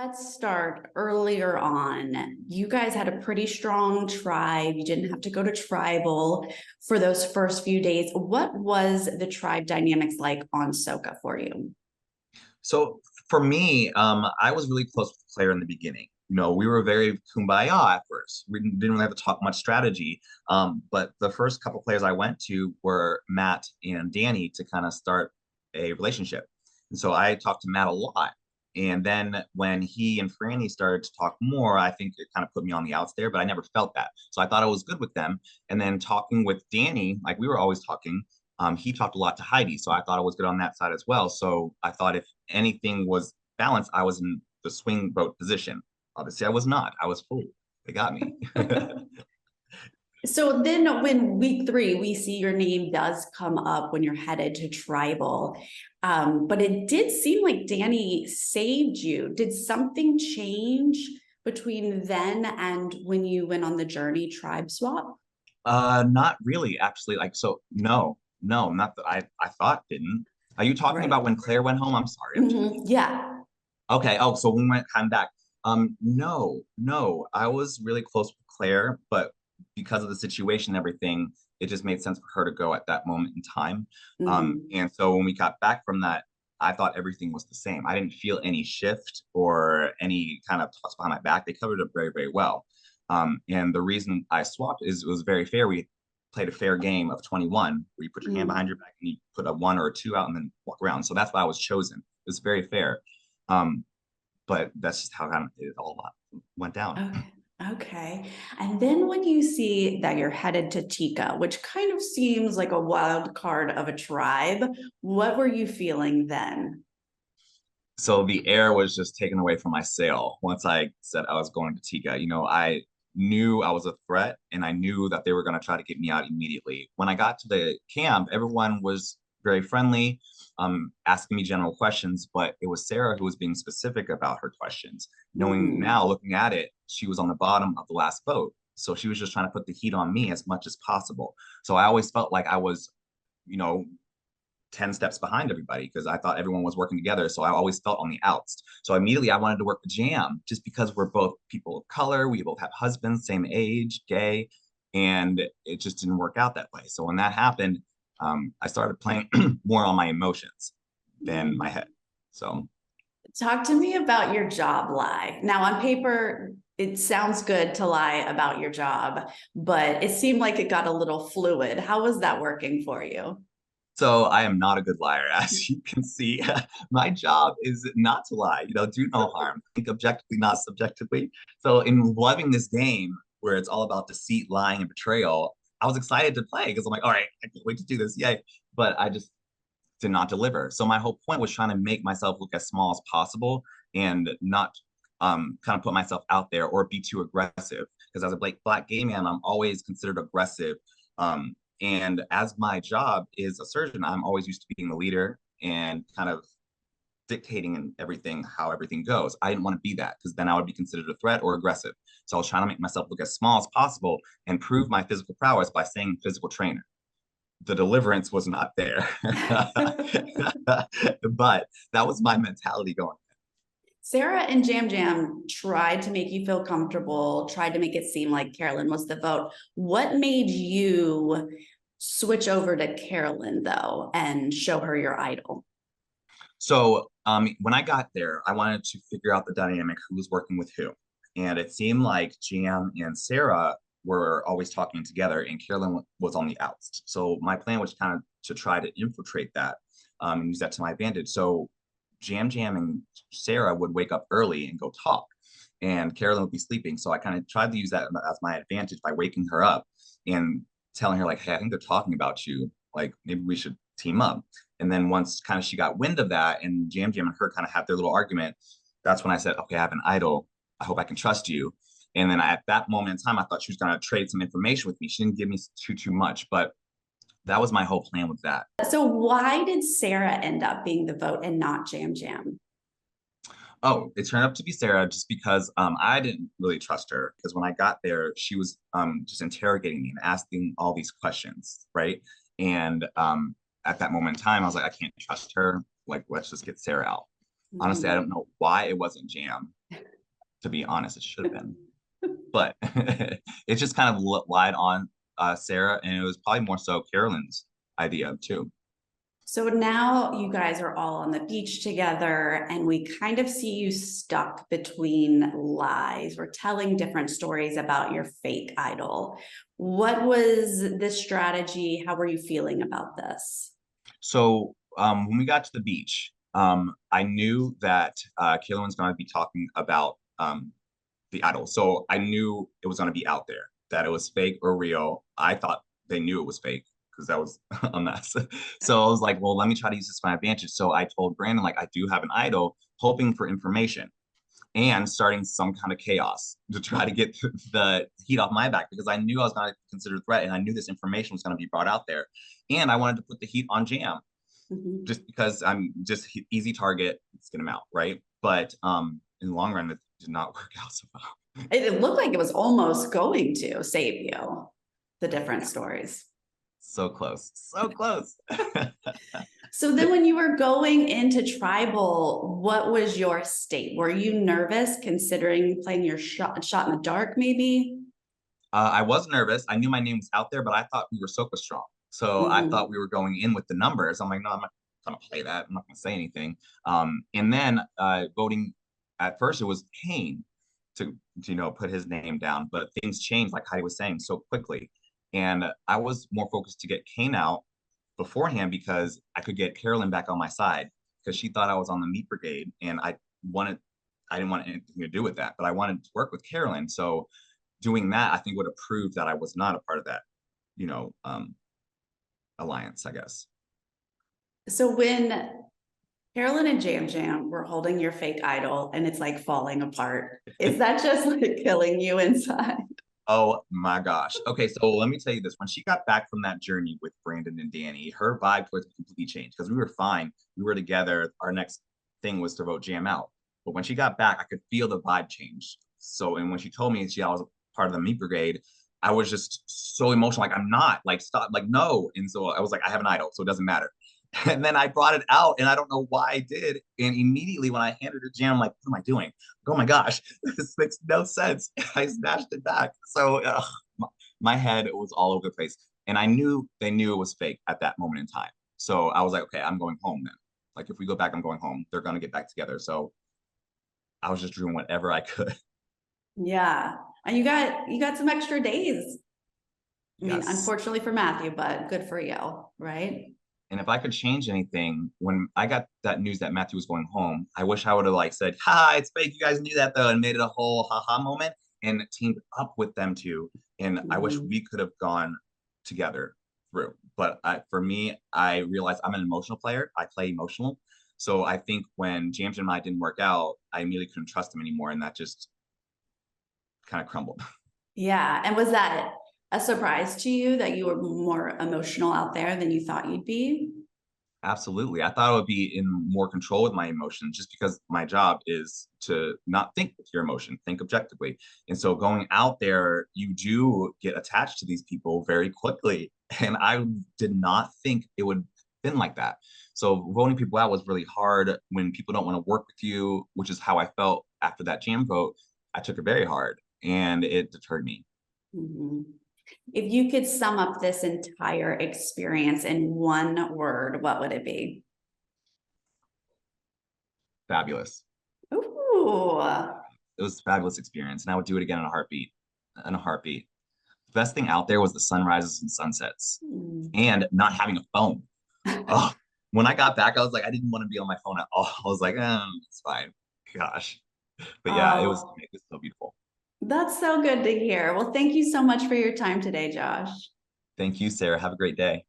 Let's start earlier on. You guys had a pretty strong tribe. You didn't have to go to tribal for those first few days. What was the tribe dynamics like on Soka for you? So for me, I was really close with Claire in the beginning. We were very kumbaya at first. We didn't really have to talk much strategy. But the first couple players I went to were Matt and Danny to kind of start a relationship. And so I talked to Matt a lot. And then when he and Franny started to talk more, I think it kind of put me on the outs there, but I never felt that. So I thought I was good with them. And then talking with Danny, like we were always talking, he talked a lot to Heidi, so I thought I was good on that side as well. So I thought if anything was balanced, I was in the swing vote position. Obviously, I was not. I was fooled. They got me. So then when week three, we see your name does come up when you're headed to tribal. But it did seem like Danny saved you. Did something change between then and when you went on the journey tribe swap? Not really, actually. Like, so no, not that I thought didn't. Are you talking Right. about when Claire went home? I'm sorry, I'm jumping. Yeah. Okay. Oh, so we went kind of back. No, I was really close with Claire, but because of the situation and everything, it just made sense for her to go at that moment in time. Mhm. And so when we got back from that, I thought everything was the same. I didn't feel any shift or any kind of toss behind my back. They covered it very, very well. And the reason I swapped is it was very fair. We played a fair game of 21, where you put your hand behind your Mhm. back and you put a one or a two out and then walk around. So that's why I was chosen. It was very fair. Um, but that's just how kind of it all went down. Okay. Okay. And then when you see that you're headed to Tika, which kind of seems like a wild card of a tribe, what were you feeling then? So the air was just taken away from my sail once I said I was going to Tika. I knew I was a threat and I knew that they were going to try to get me out immediately. When I got to the camp, everyone was very friendly, asking me general questions, but it was Sarah who was being specific about her questions. Knowing now, Mhm. looking at it, she was on the bottom of the last vote. So she was just trying to put the heat on me as much as possible. So I always felt like I was, you know, 10 steps behind everybody because I thought everyone was working together. So I always felt on the outs. So immediately I wanted to work with Jam just because we're both people of color. We both have husbands, same age, gay, and it just didn't work out that way. So when that happened, I started playing more on my emotions than my head. So Talk to me about your job lie. Now, on paper, it sounds good to lie about your job, but it seemed like it got a little fluid. How was that working for you? So I am not a good liar, as you can see. My job is not to lie, do no harm, think objectively, not subjectively. So in loving this game where it's all about deceit, lying, and betrayal, I was excited to play because I'm like, all right, I can't wait to do this. Yay. But I just did not deliver. So my whole point was trying to make myself look as small as possible and not kind of put myself out there or be too aggressive. Because as a black gay man, I'm always considered aggressive. And as my job is a surgeon, I'm always used to being the leader and kind of dictating and everything, how everything goes. I didn't want to be that because then I would be considered a threat or aggressive. So I was trying to make myself look as small as possible and prove my physical prowess by saying physical trainer. The deliverance was not there. But that was my mentality going. Sarah and Jam Jam tried to make you feel comfortable, tried to make it seem like Carolyn was the vote. What made you switch over to Carolyn, though, and show her your idol? So when I got there, I wanted to figure out the dynamic, who was working with who. And it seemed like Jam and Sarah were always talking together and Carolyn was on the outs. So my plan was kind of to try to infiltrate that and use that to my advantage. So Jam and Sarah would wake up early and go talk and Carolyn would be sleeping. So I kind of tried to use that as my advantage by waking her up and telling her like, hey, I think they're talking about you. Like maybe we should team up. And then once kind of she got wind of that and Jam and her kind of had their little argument, that's when I said, okay, I have an idol. I hope I can trust you. And then at that moment in time, I thought she was going to trade some information with me. She didn't give me too much, but that was my whole plan with that. So, why did Sarah end up being the vote and not Jam Jam? Oh, it turned out to be Sarah just because I didn't really trust her because when I got there, she was just interrogating me and asking all these questions, right? And at that moment in time, I was like, I can't trust her. Like, let's just get Sarah out. Honestly, I Mhm. don't know why it wasn't Jam. To be honest, it should have been. But it just kind of lied on Sarah, and it was probably more so Carolyn's idea too. So now you guys are all on the beach together, and we kind of see you stuck between lies. We're telling different stories about your fake idol. What was this strategy? How were you feeling about this? So when we got to the beach, I knew that Kaylin was going to be talking about the idol. So I knew it was going to be out there, that it was fake or real. I thought they knew it was fake because that was a mess. So I was like, well, let me try to use this to my advantage. So I told Brandon, like, I do have an idol, hoping for information and starting some kind of chaos to try to get the heat off my back because I knew I was going to consider a threat and I knew this information was going to be brought out there. And I wanted to put the heat on Jam Mhm. just because I'm just easy target, let's get him out, right? But in the long run, it did not work out so well. It looked like it was almost going to save you, the different Yeah, stories. so close, so close. So then when you were going into tribal, what was your state? Were you nervous considering playing your shot in the dark, maybe? I was nervous. I knew my name was out there, but I thought we were Soka strong. So I thought Mhm. we were going in with the numbers. I'm like, no, I'm not going to play that. I'm not going to say anything. And then voting at first, it was Kane to put his name down, but things changed, like Heidi was saying, so quickly. And I was more focused to get Kane out beforehand because I could get Carolyn back on my side because she thought I was on the meat brigade, and I didn't want anything to do with that, but I wanted to work with Carolyn. So doing that, I think would have proved that I was not a part of that, you know, alliance, I guess. So when Carolyn and Jam Jam were holding your fake idol and it's like falling apart, is that just like killing you inside? Oh my gosh. Okay, so let me tell you this. When she got back from that journey with Brandon and Danny, her vibe towards me completely changed because we were fine. We were together. Our next thing was to vote Jam out. But when she got back, I could feel the vibe change. So, and when she told me I was a part of the meat brigade, I was just so emotional. Like, I'm not, like, stop, like, no. And so I was like, I have an idol, so it doesn't matter. And then I brought it out, and I don't know why I did. And immediately when I handed it to Jam, I'm like, what am I doing? Oh my gosh, this makes no sense. I snatched it back. So my head was all over the place. And I knew they knew it was fake at that moment in time. So I was like, okay, I'm going home then. Like if we go back, I'm going home. They're gonna get back together. So I was just doing whatever I could. Yeah. And you got some extra days. I mean, Yes. unfortunately for Matthew, but good for you, right? And if I could change anything, when I got that news that Matthew was going home, I wish I would have like said, "Ha, it's fake. You guys knew that though," and made it a whole haha moment and teamed up with them too. And I wish Mhm. we could have gone together through. But for me, I realized I'm an emotional player. I play emotional. So I think when James and I didn't work out, I immediately couldn't trust him anymore, and that just kind of crumbled. Yeah. And was that a surprise to you that you were more emotional out there than you thought you'd be? Absolutely. I thought I would be in more control with my emotions just because my job is to not think with your emotion, think objectively. And so going out there, you do get attached to these people very quickly. And I did not think it would have been like that. So voting people out was really hard when people don't want to work with you, which is how I felt after that jam vote. I took it very hard and it deterred me. Mhm. If you could sum up this entire experience in one word, what would it be? Fabulous. Ooh. It was a fabulous experience. And I would do it again in a heartbeat. In a heartbeat. Best thing out there was the sunrises and sunsets Mm. and not having a phone. Oh, when I got back, I was like, I didn't want to be on my phone at all. I was like, it's fine. Gosh. But yeah, Oh, it was so beautiful. that's so good to hear. Well, thank you so much for your time today, Josh. Thank you, Sarah. Have a great day.